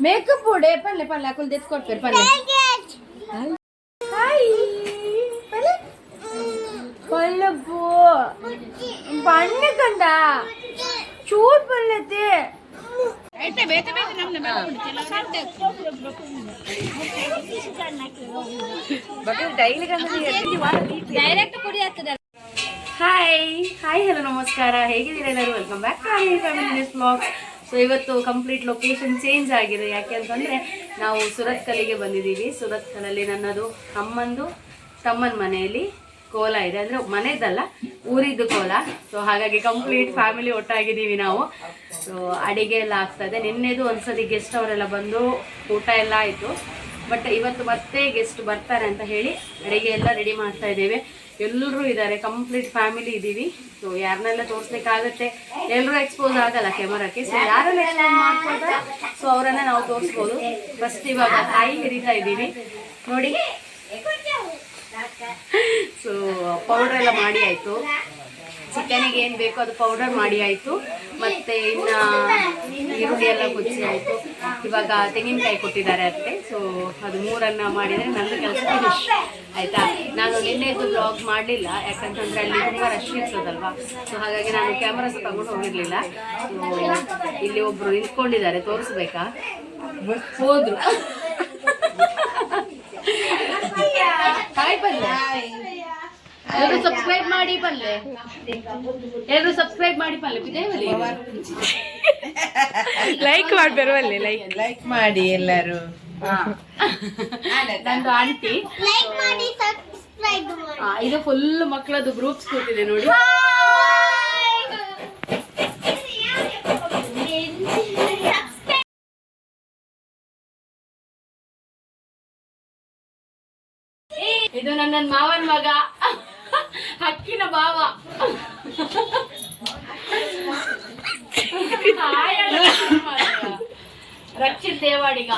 Makeup ಬೋಡೆ ಪಲ್ಲೆ ಪಲ್ಲೆ ಹಾಕಲ್ ತೆತ್ಕೊಡ್ತಾರೆ ಪಲ್ಲೆ ಹಾಯ್ ಪಲ್ಲೆ ಪಲ್ಲಬ್ಬು ಬಣ್ಣ ಕಂಡ ಚೂಟ್ ಪಲ್ಲತೆ ಡೈರೆಕ್ಟ್ ಕುಡಿ ಆಗ್ತದೆ. ಹಾಯ್ ಹಾಯ್ ಹಲೋ ನಮಸ್ಕಾರ, ಹೇಗಿದ್ದೀರಾ ಎಲ್ಲರೂ? Welcome back to our family news blog. So ಇವತ್ತು ಕಂಪ್ಲೀಟ್ ಲೊಕೇಶನ್ ಚೇಂಜ್ ಆಗಿದೆ. ಯಾಕೆ ಅಂತಂದರೆ ನಾವು ಸುರತ್ಕಲ್ಲಿಗೆ ಬಂದಿದ್ದೀವಿ. ಸುರತ್ಕಲಲ್ಲಿ ನನ್ನದು ಅಮ್ಮಂದು ತಮ್ಮನ ಮನೆಯಲ್ಲಿ ಕೋಲ ಇದೆ, ಅಂದರೆ ಮನೆಯದಲ್ಲ ಊರಿದ್ದು ಕೋಲ. ಸೊ ಹಾಗಾಗಿ ಕಂಪ್ಲೀಟ್ ಫ್ಯಾಮಿಲಿ ಒಟ್ಟಾಗಿದ್ದೀವಿ ನಾವು. ಸೊ ಅಡಿಗೆ ಎಲ್ಲ ಆಗ್ತಾಯಿದೆ. ನಿನ್ನೆದು ಒಂದ್ಸತಿ ಗೆಸ್ಟ್ ಅವರೆಲ್ಲ ಬಂದು ಊಟ ಎಲ್ಲ ಆಯಿತು. ಬಟ್ ಇವತ್ತು ಮತ್ತೆ ಗೆಸ್ಟ್ ಬರ್ತಾರೆ ಅಂತ ಹೇಳಿ ಅಡಿಗೆ ಎಲ್ಲ ರೆಡಿ ಮಾಡ್ತಾ ಇದ್ದೇವೆ. ಎಲ್ಲರೂ ಇದ್ದಾರೆ, ಕಂಪ್ಲೀಟ್ ಫ್ಯಾಮಿಲಿ ಇದ್ದೀವಿ. ಸೊ ಯಾರನ್ನೆಲ್ಲ ತೋರಿಸ್ಲಿಕ್ಕಾಗತ್ತೆ, ಎಲ್ಲರೂ ಎಕ್ಸ್ಪೋಸ್ ಆಗಲ್ಲ ಕ್ಯಾಮರಾಕ್ಕೆ. ಸೊ ಯಾರೆಲ್ಲ ಎಕ್ಸ್ಪೋಸ್ ಮಾಡ್ಕೊಳ್ತಾರೆ ಸೊ ಅವರನ್ನ ನಾವು ತೋರಿಸ್ಬೋದು. ಫಸ್ಟ್ ಇವಾಗ ಕಾಯಿ ಹಿರಿತಾ ಇದ್ದೀವಿ ನೋಡಿ. ಸೊ ಪೌಡರ್ ಎಲ್ಲ ಮಾಡಿ ಆಯಿತು. ಚಿಕನಿಗೆ ಏನು ಬೇಕೋ ಅದು ಪೌಡರ್ ಮಾಡಿ ಆಯಿತು. ಮತ್ತು ಇನ್ನು ಈರುಳ್ಳಿ ಎಲ್ಲ ಕುದಿಸಿ ಆಯಿತು. ಇವಾಗ ತೆಂಗಿನಕಾಯಿ ಕೊಟ್ಟಿದ್ದಾರೆ ಅತ್ತೆ. ಸೊ ಅದು ಮೂರನ್ನು ಮಾಡಿದರೆ ನಂದು ಕೆಲಸ ಫಿನಿಶ್ ಆಯಿತಾ. ನಾನು ನಿನ್ನೆದು ಬ್ಲಾಗ್ ಮಾಡಲಿಲ್ಲ, ಯಾಕಂತಂದರೆ ಅಲ್ಲಿ ತುಂಬ ರಶ್ ಇರ್ತದಲ್ವಾ. ಸೊ ಹಾಗಾಗಿ ನಾನು ಕ್ಯಾಮ್ರಾ ಸಹ ತಗೊಂಡು ಹೋಗಿರಲಿಲ್ಲ. ಸೊ ಇಲ್ಲಿ ಒಬ್ಬರು ನಿಂತ್ಕೊಂಡಿದ್ದಾರೆ, ತೋರಿಸ್ಬೇಕಾ? ಹೋದ್ರು. ಹಾಯ್ ಪಲ್ಲೆ, ಎಲ್ಲರೂ ಸಬ್ಸ್ಕ್ರೈಬ್ ಮಾಡಿ ಪಲ್ಲೆ, ಎಲ್ಲರೂ ಸಬ್ಸ್ಕ್ರೈಬ್ ಮಾಡಿ ಪಲ್ಲೆ. ಬಿದೇವಲ್ಲಿ ಲೈಕ್ ಮಾಡ್ಬಾರು ಅಲ್ಲಿ ಲೈಕ್ ಮಾಡಿ ಎಲ್ಲರೂ. ನಂದು ಆಂಟಿ. ಇದು ಫುಲ್ ಮಕ್ಕಳದ್ದು ಗ್ರೂಪ್ಸ್ ಕೂತಿದೆ ನೋಡಿ. ಇದು ನನ್ನ ಮಾವನ್ ಮಗ, ಹಕ್ಕಿನ ಭಾವ. ರಕ್ಷಿತ್ ದೇವಾಡಿಗ.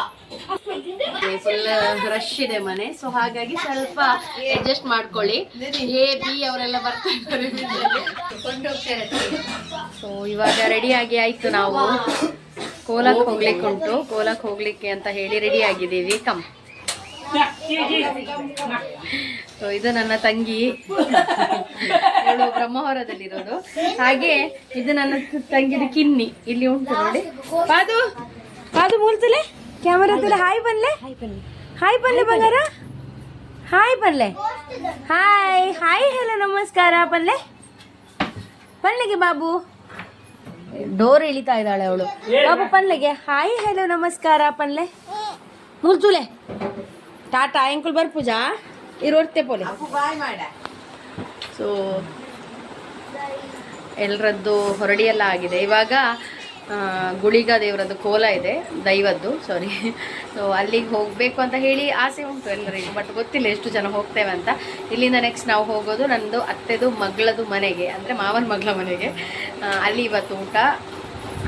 ಫುಲ್ ರಶ್ ಇದೆ ಮನೆ. ಸೊ ಹಾಗಾಗಿ ಸ್ವಲ್ಪ ಅಡ್ಜಸ್ಟ್ ಮಾಡ್ಕೊಳ್ಳಿ. ಎ ಬಿ ಅವರೆಲ್ಲ ಬರ್ತಾ ಇದ್ದಾರೆ. ಸೊ ಇವಾಗ ರೆಡಿ ಆಗಿ ಆಯ್ತು. ನಾವು ಕೋಲಕ್ಕೆ ಹೋಗ್ಲಿಕ್ಕೆ ಉಂಟು. ಕೋಲಕ್ಕೆ ಹೋಗ್ಲಿಕ್ಕೆ ಅಂತ ಹೇಳಿ ರೆಡಿ ಆಗಿದ್ದೀವಿ. ಕಮ್. ಸೊ ಇದು ನನ್ನ ತಂಗಿ, ಇವಳು ಬ್ರಹ್ಮಾವರದಲ್ಲಿರೋದು. ಹಾಗೆ ಇದು ನನ್ನ ತಂಗಿದು ಕಿನ್ನಿ ಇಲ್ಲಿ ಉಂಟು ನೋಡಿ. ಪಾದು ಪಾದು ಮೂಲ್ತಲೆ ಕ್ಯಾಮರಾದಲ್ಲಿ ಹಾಯ್ ಬನ್ಲೆ, ಹಾಯ್ ಬನ್ಲೆ ಬಂಗಾರ, ಹಾಯ್ ಬನ್ಲೆ, ಹಾಯ್ ಹಾಯ್ ಹಲೋ ನಮಸ್ಕಾರ ಪಲ್ಲೆ. ಪಲ್ಲೆಗೆ ಬಾಬು ಡೋರ್ ಎಳಿತಾ ಇದ್ದಾಳೆ ಅವಳು. ಬಾಬು ಪಲ್ಲೆಗೆ ಹಾಯ್ ಹಲೋ ನಮಸ್ಕಾರ ಪಲ್ಲೆ. ಮೂಲ್ತುಲೆ ಟಾಟಾ ಎಂಕುಲ್ ಬರ್ ಪೂಜಾ ಇರೋರ್ತೆ ಪೋಲೆ. ಸೊ ಎಲ್ಲರದ್ದು ಹೊರಡಿ ಎಲ್ಲ ಆಗಿದೆ. ಇವಾಗ ಗುಳಿಗ ದೇವರದ್ದು ಕೋಲ ಇದೆ, ದೈವದ್ದು ಸಾರಿ. ಸೊ ಅಲ್ಲಿಗೆ ಹೋಗಬೇಕು ಅಂತ ಹೇಳಿ ಆಸೆ ಉಂಟು ಎಲ್ಲರಿಗೂ, ಬಟ್ ಗೊತ್ತಿಲ್ಲ ಎಷ್ಟು ಜನ ಹೋಗ್ತೇವೆ ಅಂತ. ಇಲ್ಲಿಂದ ನೆಕ್ಸ್ಟ್ ನಾವು ಹೋಗೋದು ನಂದು ಅತ್ತೆದು ಮಗಳದು ಮನೆಗೆ, ಅಂದರೆ ಮಾವನ ಮಗಳ ಮನೆಗೆ. ಅಲ್ಲಿ ಇವತ್ತು ಊಟ.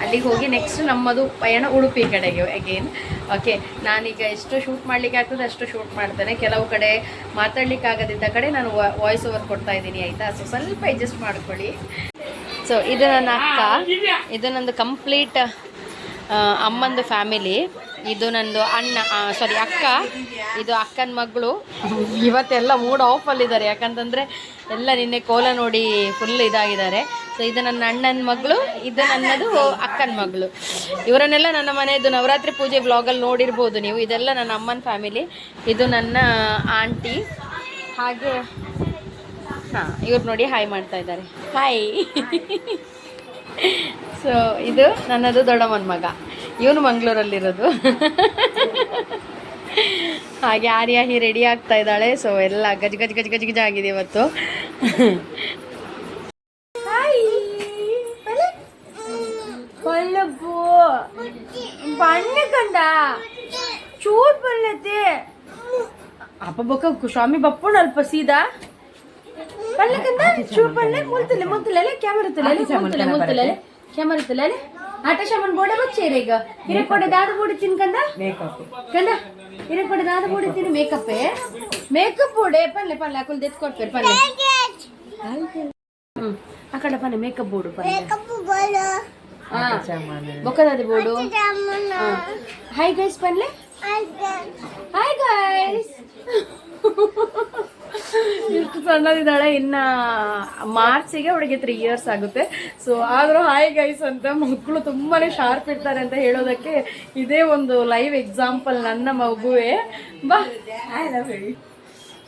ಅಲ್ಲಿಗೆ ಹೋಗಿ ನೆಕ್ಸ್ಟ್ ನಮ್ಮದು ಪಯಣ ಉಡುಪಿ ಕಡೆಗೆ ಅಗೇನ್. ಓಕೆ, ನಾನೀಗ ಎಷ್ಟು ಶೂಟ್ ಮಾಡಲಿಕ್ಕೆ ಆಗ್ತದೆ ಅಷ್ಟು ಶೂಟ್ ಮಾಡ್ತೇನೆ. ಕೆಲವು ಕಡೆ ಮಾತಾಡ್ಲಿಕ್ಕೆ ಆಗದಿದ್ದ ಕಡೆ ನಾನು ವಾಯ್ಸ್ ಓವರ್ ಕೊಡ್ತಾ ಇದ್ದೀನಿ ಆಯಿತಾ. ಸೊ ಸ್ವಲ್ಪ ಅಡ್ಜಸ್ಟ್ ಮಾಡ್ಕೊಳ್ಳಿ. ಸೊ ಇದು ನನ್ನ ಅಕ್ಕ, ಇದು ನಂದು ಕಂಪ್ಲೀಟ್ ಅಮ್ಮಂದು ಫ್ಯಾಮಿಲಿ. ಇದು ನಂದು ಅಣ್ಣ, ಸಾರಿ ಅಕ್ಕ, ಇದು ಅಕ್ಕನ ಮಗಳು. ಇವತ್ತೆಲ್ಲ ಮೂಡ್ ಆಫಲ್ಲಿದ್ದಾರೆ, ಯಾಕಂತಂದರೆ ಎಲ್ಲ ನಿನ್ನೆ ಕೋಲ ನೋಡಿ ಫುಲ್ ಇದಾಗಿದ್ದಾರೆ. ಸೊ ಇದು ನನ್ನ ಅಣ್ಣನ ಮಗಳು, ಇದು ನನ್ನದು ಅಕ್ಕನ ಮಗಳು. ಇವರನ್ನೆಲ್ಲ ನನ್ನ ಮನೆಯದು ನವರಾತ್ರಿ ಪೂಜೆ ಬ್ಲಾಗಲ್ಲಿ ನೋಡಿರ್ಬೋದು ನೀವು. ಇದೆಲ್ಲ ನನ್ನ ಅಮ್ಮನ ಫ್ಯಾಮಿಲಿ. ಇದು ನನ್ನ ಆಂಟಿ. ಹಾಗೆ ಹಾಂ, ಇವ್ರು ನೋಡಿ ಹಾಯ್ ಮಾಡ್ತಾ ಇದ್ದಾರೆ, ಹಾಯ್. ಸೊ ಇದು ನನ್ನದು ದೊಡ್ಡಮ್ಮನ ಮಗ, ಇವನು ಮಂಗಳೂರಲ್ಲಿರೋದು. ಹಾಗೆ ಆರ್ಯ ಹಿ ರೆಡಿ ಆಗ್ತಾ ಇದ್ದಾಳೆ. ಸೊ ಎಲ್ಲ ಗಜ ಗಜ ಗಜ ಗಜ ಗಜ ಆಗಿದೆ ಇವತ್ತು. ಬಣ್ಣ ಕಂಡ ಚೂಟ್ ಬಲ್ಲತೆ ಅಪ್ಪ ಬೊಕ್ಕ ಸ್ವಾಮಿ ಬಪ್ಪುಣ ಅಲ್ಪ ಸೀದಾ ಪಲ್ಲಕಂದ ಚೂಟ್ ಬಣ್ಣ ಮುಲ್ತಲೆ ಮುಲ್ತಲೆ ಕ್ಯಾಮರಾ ತಲೆ ಮುಲ್ತಲೆ ಕ್ಯಾಮರಾ ತಲೆ ಆಟ ಶಾಮನ್ ಬೋಡ ಬಚ್ಚೇರ ಈಗ ಇರಕೊಡೆ ದಾದ ಬೋಡಿ ತಿನ್ಕಂದ ಕಂದ ಇರಕೊಡೆ ದಾದ ಬೋಡಿ ತಿನ್ ಮೇಕಪ್ ಮೇಕಪ್ ಬೋಡೆ ಪಲ್ಲೆ ಪಲ್ಲೆ ಹಾಕಲ್ ತೆತ್ಕೊಡ್ತಾರೆ ಪಲ್ಲೆ. ಆ ಕಡೆ ಪನ್ನೆ ಮೇಕಪ್ ಬೋರ್ಡು ಪಲ್ಲೆ ಬೊಕ್ಕದಾದ ಬೋರ್ಡು. ಹಾಯ್ ಗೈಸ್ ಬನ್ಲೆ. Hi guys. ಇಷ್ಟು ಸಣ್ಣದಿದ್ದಾಳೆ, ಇನ್ನ ಮಾರ್ಚಿಗೆ ಅವಳಿಗೆ 3 years ಆಗುತ್ತೆ. ಸೊ ಆದ್ರೂ ಹಾಯ್ ಗೈಸ್ ಅಂತ ಮಕ್ಕಳು ತುಂಬಾನೇ ಶಾರ್ಪ್ ಇರ್ತಾರೆ ಅಂತ ಹೇಳೋದಕ್ಕೆ ಇದೇ ಒಂದು ಲೈವ್ ಎಕ್ಸಾಂಪಲ್. ನನ್ನ ಮಗುವೇ ಬಾ.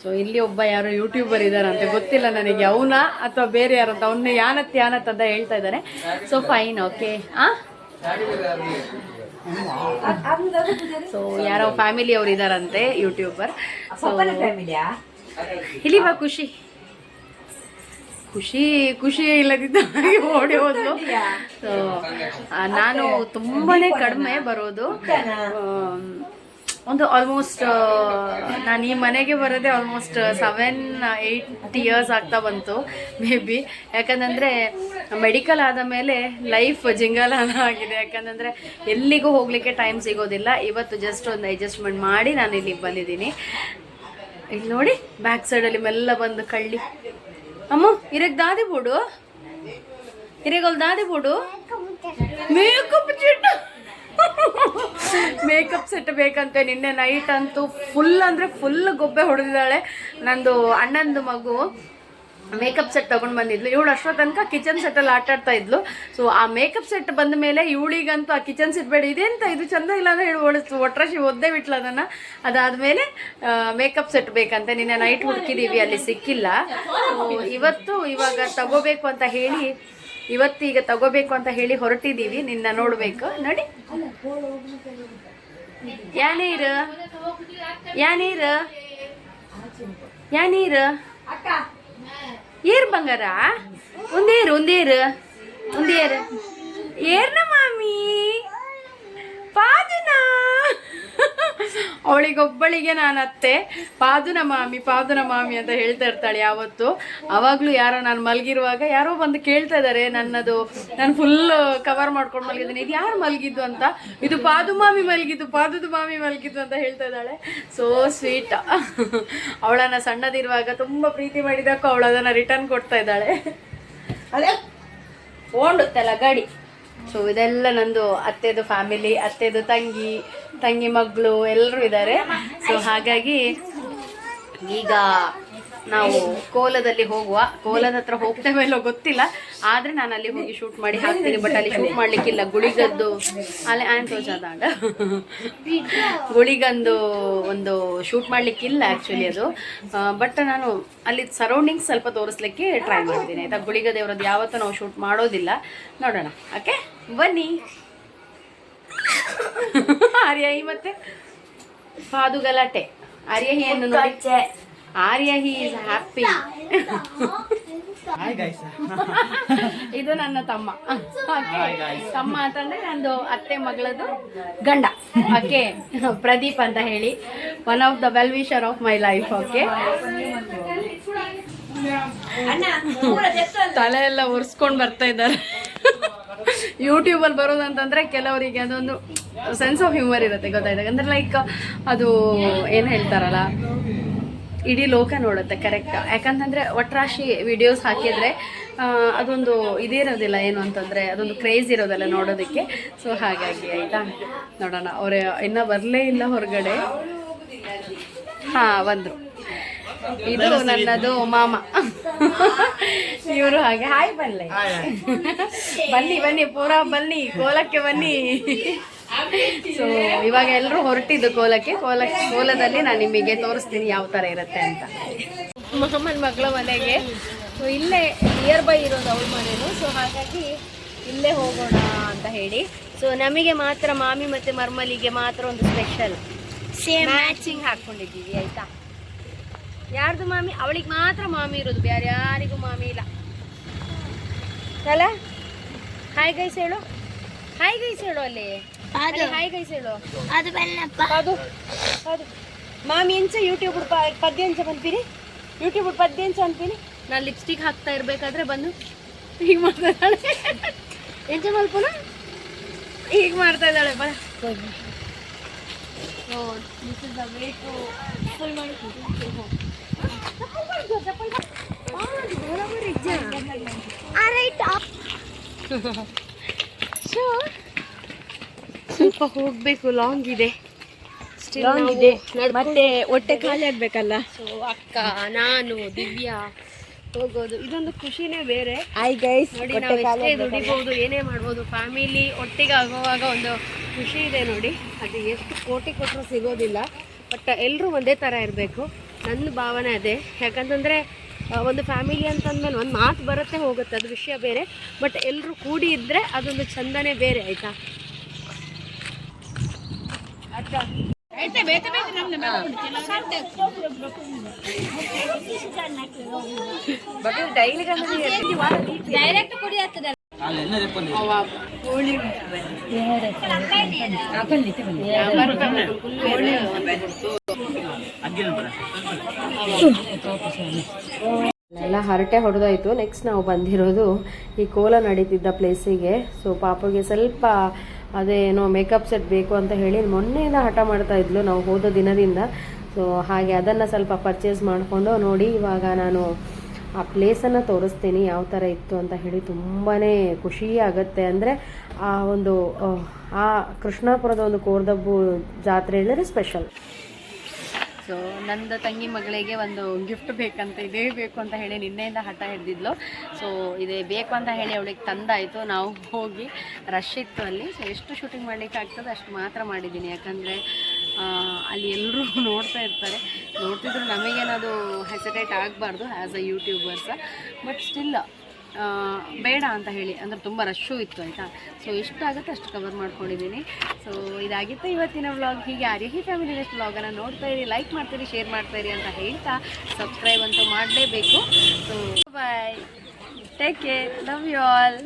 ಸೊ ಇಲ್ಲಿ ಒಬ್ಬ ಯಾರೋ ಯೂಟ್ಯೂಬರ್ ಇದ್ದಾರಂತೆ, ಗೊತ್ತಿಲ್ಲ ನನಗೆ ಅವನ ಅಥವಾ ಬೇರೆ ಯಾರು ಅಂತ. ಅವನ್ನೇ ಯಾನತ್ ಅಂತ ಹೇಳ್ತಾ ಇದ್ದಾನೆ. So fine, okay. ಸೊ ಯಾರೋ ಫ್ಯಾಮಿಲಿ ಅವ್ರು ಇದಾರಂತೆ ಯೂಟ್ಯೂಬರ್. ಸೊ ಇಲ್ಲಿ ಬಾ. ಖುಷಿ ಖುಷಿ ಖುಷಿ ಇಲ್ಲದಿದ್ದ ಓಡಿ ಹೋದ್ಲು. ಸೊ ನಾನು ತುಂಬಾನೇ ಕಡಿಮೆ ಬರೋದು. ಒಂದು ಆಲ್ಮೋಸ್ಟ್ ನಾನು ಈ ಮನೆಗೆ ಬರೋದೇ ಆಲ್ಮೋಸ್ಟ್ 7-8 years ಆಗ್ತಾ ಬಂತು ಮೇ ಬಿ. ಯಾಕಂದರೆ ಮೆಡಿಕಲ್ ಆದ ಮೇಲೆ ಲೈಫ್ ಜಿಂಗಾಲಾನ ಆಗಿದೆ. ಯಾಕಂದರೆ ಎಲ್ಲಿಗೂ ಹೋಗಲಿಕ್ಕೆ ಟೈಮ್ ಸಿಗೋದಿಲ್ಲ. ಇವತ್ತು ಜಸ್ಟ್ ಒಂದು ಅಡ್ಜಸ್ಟ್ಮೆಂಟ್ ಮಾಡಿ ನಾನು ಇಲ್ಲಿಗೆ ಬಂದಿದ್ದೀನಿ. ಇಲ್ಲಿ ನೋಡಿ ಬ್ಯಾಕ್ ಸೈಡಲ್ಲಿ ಮೆಲ್ಲ ಬಂದು ಕಳ್ಳಿ. ಅಮ್ಮ ಇರಗ್ ದಾದಿ ಬೋಡು, ಇರಗಲ್ ದಾದಿ ಬೋಡು. ಮೇಕಪ್ ಸೆಟ್ ಮೇಕಪ್ ಸೆಟ್ ಬೇಕಂತೆ. ನಿನ್ನೆ ನೈಟ್ ಅಂತೂ ಫುಲ್ ಅಂದರೆ ಫುಲ್ ಗೊಬ್ಬೆ ಹೊಡೆದಿದ್ದಾಳೆ. ನಂದು ಅಣ್ಣಂದು ಮಗು ಮೇಕಪ್ ಸೆಟ್ ತೊಗೊಂಡು ಬಂದಿದ್ಲು. ಇವಳು ಅಷ್ಟೋ ತನಕ ಕಿಚನ್ ಸೆಟ್ಟಲ್ಲಿ ಆಟಾಡ್ತಾ ಇದ್ಲು. ಸೊ ಆ ಮೇಕಪ್ ಸೆಟ್ ಬಂದ ಮೇಲೆ ಇವಳಿಗಂತೂ ಆ ಕಿಚನ್ ಸೆಟ್ ಬೇಡ, ಇದೇಂತ ಇದು ಚಂದ ಇಲ್ಲ ಅಂತ ಹೇಳಿ ಒಟ್ರಾಶಿ ಒದ್ದೇ ಬಿಟ್ಲ ಅದನ್ನು. ಅದಾದಮೇಲೆ ಮೇಕಪ್ ಸೆಟ್ ಬೇಕಂತೆ. ನಿನ್ನೆ ನೈಟ್ ಹುಡುಕಿದ್ದೀವಿ, ಅಲ್ಲಿ ಸಿಕ್ಕಿಲ್ಲ. ಇವಾಗ ತಗೋಬೇಕು ಅಂತ ಹೇಳಿ ಇವತ್ತೀಗ ತಗೋಬೇಕು ಅಂತ ಹೇಳಿ ಹೊರಟಿದ್ದೀವಿ. ನಿನ್ನ ನೋಡಬೇಕು ನೋಡಿ. ಯಾನೀರು ಯಾನೀರು ಯಾನೀರು ಏರ್ ಬಂಗಾರ ಒಂದೇರು ಏರ್ನ ಮಾಮಿ ಪಾದುನಾ. ಅವಳಿಗೊಬ್ಬಳಿಗೆ ನಾನು ಅತ್ತೆ ಪಾದುನ ಮಾಮಿ ಅಂತ ಹೇಳ್ತಾ ಇರ್ತಾಳೆ ಯಾವತ್ತು. ಅವಾಗಲೂ ಯಾರೋ ನಾನು ಮಲಗಿರುವಾಗ ಯಾರೋ ಬಂದು ಕೇಳ್ತಾ ಇದ್ದಾರೆ ನನ್ನದು. ನಾನು ಫುಲ್ ಕವರ್ ಮಾಡ್ಕೊಂಡು ಮಲಗಿದ್ದೀನಿ. ಇದು ಯಾರು ಮಲಗಿದ್ದು ಅಂತ. ಇದು ಪಾದು ಮಾಮಿ ಮಲಗಿದ್ದು ಅಂತ ಹೇಳ್ತಾ ಇದ್ದಾಳೆ. So sweet. ಅವಳನ್ನು ಸಣ್ಣದಿರುವಾಗ ತುಂಬ ಪ್ರೀತಿ ಮಾಡಿದಕ್ಕೂ ಅವಳು ಅದನ್ನು ರಿಟರ್ನ್ ಕೊಡ್ತಾ ಇದ್ದಾಳೆ. ಅದೇ ಓಡುತ್ತಲ್ಲ ಗಾಡಿ. ಸೊ ಇದೆಲ್ಲ ನಂದು ಅತ್ತೆದು ಫ್ಯಾಮಿಲಿ, ಅತ್ತೆದು ತಂಗಿ ಮಗಳು ಎಲ್ಲರೂ ಇದ್ದಾರೆ. ಸೊ ಹಾಗಾಗಿ ಈಗ ನಾವು ಕೋಲದಲ್ಲಿ ಕೋಲದ ಹತ್ರ ಹೋಗ್ತೇವೆ ಇಲ್ಲೋ ಗೊತ್ತಿಲ್ಲ. ಆದರೆ ನಾನು ಅಲ್ಲಿ ಹೋಗಿ ಶೂಟ್ ಮಾಡಿ ಹಾಕ್ತೀನಿ. ಬಟ್ ಅಲ್ಲಿ ಶೂಟ್ ಮಾಡಲಿಕ್ಕಿಲ್ಲ. ಗುಳಿಗದ್ದು ಅಲ್ಲಿ ಆ್ಯಂಡ್ ಗುಳಿಗಂದು ಒಂದು ಶೂಟ್ ಮಾಡಲಿಕ್ಕಿಲ್ಲ ಆ್ಯಕ್ಚುಲಿ ಅದು. ಬಟ್ ನಾನು ಅಲ್ಲಿ ಸರೌಂಡಿಂಗ್ಸ್ ಸ್ವಲ್ಪ ತೋರಿಸ್ಲಿಕ್ಕೆ ಟ್ರೈ ಮಾಡ್ತೀನಿ ಆಯಿತಾ. ಗುಳಿಗ ದೇವರದ್ದು ಯಾವತ್ತೂ ನಾವು ಶೂಟ್ ಮಾಡೋದಿಲ್ಲ. ನೋಡೋಣ. ಓಕೆ ಬನ್ನಿ. ಆರ್ಯಾಹಿ ಮತ್ತೆ ಪಾದು ಗಲಾಟೆ. ಆರ್ಯಾಹಿಯನ್ನು ನೋಡಿ. ಆರ್ಯ ಹಿ ಈಸ್ ಹ್ಯಾಪಿ. ಇದು ನನ್ನ ತಮ್ಮ. ತಮ್ಮ ಅಂತಂದ್ರೆ ನಂದು ಅತ್ತೆ ಮಗಳದು ಗಂಡ. ಓಕೆ ಪ್ರದೀಪ್ ಅಂತ ಹೇಳಿ. One of the well wisher of my life. Okay ತಲೆ ಎಲ್ಲ ಒರೆಸ್ಕೊಂಡು ಬರ್ತಾ ಇದ್ದಾರೆ. ಯೂಟ್ಯೂಬಲ್ಲಿ ಬರೋದಂತಂದರೆ ಕೆಲವರಿಗೆ ಅದೊಂದು ಸೆನ್ಸ್ ಆಫ್ ಹ್ಯೂಮರ್ ಇರುತ್ತೆ, ಗೊತ್ತಾಯ್ತು. ಅಂದರೆ ಲೈಕ್ ಅದು ಏನು ಹೇಳ್ತಾರಲ್ಲ, ಇಡೀ ಲೋಕ ನೋಡುತ್ತೆ. ಕರೆಕ್ಟ್. ಯಾಕಂತಂದರೆ ಒಟ್ರಾಶಿ ವಿಡಿಯೋಸ್ ಹಾಕಿದರೆ ಅದೊಂದು ಇದಿರೋದಿಲ್ಲ, ಏನು ಅಂತಂದರೆ ಅದೊಂದು ಕ್ರೇಜ್ ಇರೋದಲ್ಲ ನೋಡೋದಕ್ಕೆ. ಸೊ ಹಾಗಾಗಿ ಆಯಿತಾ. ನೋಡೋಣ. ಅವರು ಇನ್ನೂ ಬರಲೇ ಇಲ್ಲ ಹೊರಗಡೆ. ಹಾಂ ಬಂದರು. ಇದು ನನ್ನದು ಮಾಮ. ಇವರು ಹಾಗೆ. ಹಾಯ್ ಬನ್ನಿ ಪೂರಾ ಬನ್ನಿ, ಕೋಲಕ್ಕೆ ಬನ್ನಿ. ಸೊ ಇವಾಗ ಎಲ್ಲರೂ ಹೊರಟಿದ್ದು ಕೋಲದಲ್ಲಿ ನಾನು ನಿಮಗೆ ತೋರಿಸ್ತೀನಿ ಯಾವ ಥರ ಇರುತ್ತೆ ಅಂತ. ಮೊಹಮ್ಮದ್ ಮಗಳ ಮನೆಗೆ. ಸೊ ಇಲ್ಲೇ ನಿಯರ್ ಬೈ ಇರೋದು ಅವ್ರ ಮನೇನು. ಸೊ ಹಾಗಾಗಿ ಇಲ್ಲೇ ಹೋಗೋಣ ಅಂತ ಹೇಳಿ. ಸೊ ನಮಗೆ ಮಾತ್ರ ಮಾಮಿ ಮತ್ತು ಮರ್ಮಲಿಗೆ ಮಾತ್ರ ಒಂದು ಸ್ಪೆಷಲ್ ಮ್ಯಾಚಿಂಗ್ ಹಾಕ್ಕೊಂಡಿದ್ದೀವಿ ಆಯಿತಾ. ಯಾರ್ದು ಮಾಮಿ? ಅವಳಿಗೆ ಮಾತ್ರ ಮಾಮಿ ಇರೋದು, ಬೇರೆ ಯಾರಿಗೂ ಮಾಮಿ ಇಲ್ಲ ಅಲ್ಲ. ಹಾಯ್ ಗೈಸ್ ಹೇಳು, ಹಾಯ್ ಗೈಸ್ ಹೇಳು. ಅಲ್ಲಿ ಹಾಯ್ ಗೈಸ್ ಹೇಳು. ಅದು ಮಾಮಿ ಎಂಚ ಯೂಟ್ಯೂಬ್ ಪದ್ಯ ಎಂಚ ಬಂದ್ಪೀನಿ, ಯೂಟ್ಯೂಬ್ ಪದ್ಯ ಎಂಚ ಅಂತೀನಿ. ನಾನು ಲಿಪ್ಸ್ಟಿಕ್ ಹಾಕ್ತಾ ಇರಬೇಕಾದ್ರೆ ಬಂದು ಹೀಗೆ ಮಾಡ್ತಾ ಇದ್ದಾಳೆ. ಎಂಚ ಮಲ್ಪನ ಹೀಗೆ ಮಾಡ್ತಾ ಇದ್ದಾಳೆ. ಬರ this is the way to full ಮಾಡಿ. ಸ್ವಲ್ಪ ಹೋಗಬೇಕು, ಲಾಂಗ್ ಇದೆ. ಮತ್ತೆ ಹೊಟ್ಟೆ ಖಾಲಿ ಆಗ್ಬೇಕಲ್ಲ. ಸೊ ಅಕ್ಕ, ನಾನು, ದಿವ್ಯಾ ಹೋಗೋದು ಇದೊಂದು ಖುಷಿನೇ ಬೇರೆ. ನೋಡಿ, ನಾವು ಎಷ್ಟೇ ದುಡಿಬಹುದು, ಏನೇ ಮಾಡ್ಬೋದು, ಫ್ಯಾಮಿಲಿ ಒಟ್ಟಿಗೆ ಆಗುವಾಗ ಒಂದು ಖುಷಿ ಇದೆ ನೋಡಿ. ಅದು ಎಷ್ಟು ಕೋಟಿ ಕೊಟ್ಟರು ಸಿಗೋದಿಲ್ಲ. ಬಟ್ ಎಲ್ಲರೂ ಒಂದೇ ಥರ ಇರಬೇಕು, ನನ್ನ ಭಾವನೆ ಅದೇ. ಯಾಕಂತಂದರೆ ಒಂದು ಫ್ಯಾಮಿಲಿ ಅಂತಂದಮೇಲೆ ಒಂದು ಮಾತು ಬರುತ್ತೆ ಹೋಗುತ್ತೆ, ಅದು ವಿಷಯ ಬೇರೆ. ಬಟ್ ಎಲ್ಲರೂ ಕೂಡಿ ಇದ್ದರೆ ಅದೊಂದು ಚಂದನೇ ಬೇರೆ, ಆಯಿತಾ? ಎಲ್ಲ ಹರಟೆ ಹೊಡೆದಾಯ್ತು. ನೆಕ್ಸ್ಟ್ ನಾವು ಬಂದಿರೋದು ಈ ಕೋಲ ನಡೀತಿದ್ದ ಪ್ಲೇಸಿಗೆ. ಸೊ ಪಾಪುಗೆ ಸ್ವಲ್ಪ ಅದೇನೋ ಮೇಕಪ್ ಸೆಟ್ ಬೇಕು ಅಂತ ಹೇಳಿ ಮೊನ್ನೆಯಿಂದ ಹಠ ಮಾಡ್ತಾ ಇದ್ಲು ನಾವು ಹೋದ ದಿನದಿಂದ. ಸೊ ಹಾಗೆ ಅದನ್ನು ಸ್ವಲ್ಪ ಪರ್ಚೇಸ್ ಮಾಡಿಕೊಂಡು ನೋಡಿ ಇವಾಗ ನಾನು ಆ ಪ್ಲೇಸನ್ನು ತೋರಿಸ್ತೀನಿ ಯಾವ ಥರ ಇತ್ತು ಅಂತ ಹೇಳಿ. ತುಂಬಾ ಖುಷಿ ಆಗುತ್ತೆ. ಅಂದರೆ ಆ ಒಂದು ಆ ಕೃಷ್ಣಾಪುರದ ಒಂದು ಕೋರ್ದಬ್ಬು ಜಾತ್ರೆ ಹೇಳಿದ್ರೆ ಸ್ಪೆಷಲ್. ಸೊ ನನ್ನ ತಂಗಿ ಮಗಳಿಗೆ ಒಂದು ಗಿಫ್ಟ್ ಬೇಕಂತ, ಇದೇ ಬೇಕು ಅಂತ ಹೇಳಿ ನಿನ್ನೆಯಿಂದ ಹಠ ಹಿಡಿದಿದ್ಲು. ಸೊ ಇದೇ ಬೇಕು ಅಂತ ಹೇಳಿ ಅವಳಿಗೆ ತಂದಾಯಿತು. ನಾವು ಹೋಗಿ ರಶ್ ಇತ್ತು ಅಲ್ಲಿ. ಸೊ ಎಷ್ಟು ಶೂಟಿಂಗ್ ಮಾಡಲಿಕ್ಕೆ ಆಗ್ತದೆ ಅಷ್ಟು ಮಾತ್ರ ಮಾಡಿದ್ದೀನಿ. ಯಾಕಂದರೆ ಅಲ್ಲಿ ಎಲ್ಲರೂ ನೋಡ್ತಾ ಇರ್ತಾರೆ. ನೋಡ್ತಿದ್ರು ನಮಗೇನದು ಹೆಸಿಟೇಟ್ ಆಗಬಾರ್ದು ಆ್ಯಸ್ ಅ ಯೂಟ್ಯೂಬರ್ಸ. ಬಟ್ ಸ್ಟಿಲ್ ಬೇಡ ಅಂತ ಹೇಳಿ, ಅಂದರೆ ತುಂಬ ರಶ್ಶು ಇತ್ತು ಆಯಿತಾ. ಸೊ ಎಷ್ಟಾಗುತ್ತೆ ಅಷ್ಟು ಕವರ್ ಮಾಡ್ಕೊಂಡಿದ್ದೀನಿ. ಸೊ ಇದಾಗಿತ್ತು ಇವತ್ತಿನ ವ್ಲಾಗ್. ಹೀಗೆ ಆರ್ಯಹಿ ಫ್ಯಾಮಿಲಿ ನೆಕ್ಸ್ಟ್ ವ್ಲಾಗನ್ನು ನೋಡ್ತಾ ಇರಿ, ಲೈಕ್ ಮಾಡ್ತೀರಿ, ಶೇರ್ ಮಾಡ್ತಾಯಿರಿ ಅಂತ ಹೇಳ್ತಾ ಸಬ್ಸ್ಕ್ರೈಬ್ ಅಂತೂ ಮಾಡಲೇಬೇಕು. So bye, take care, love you all.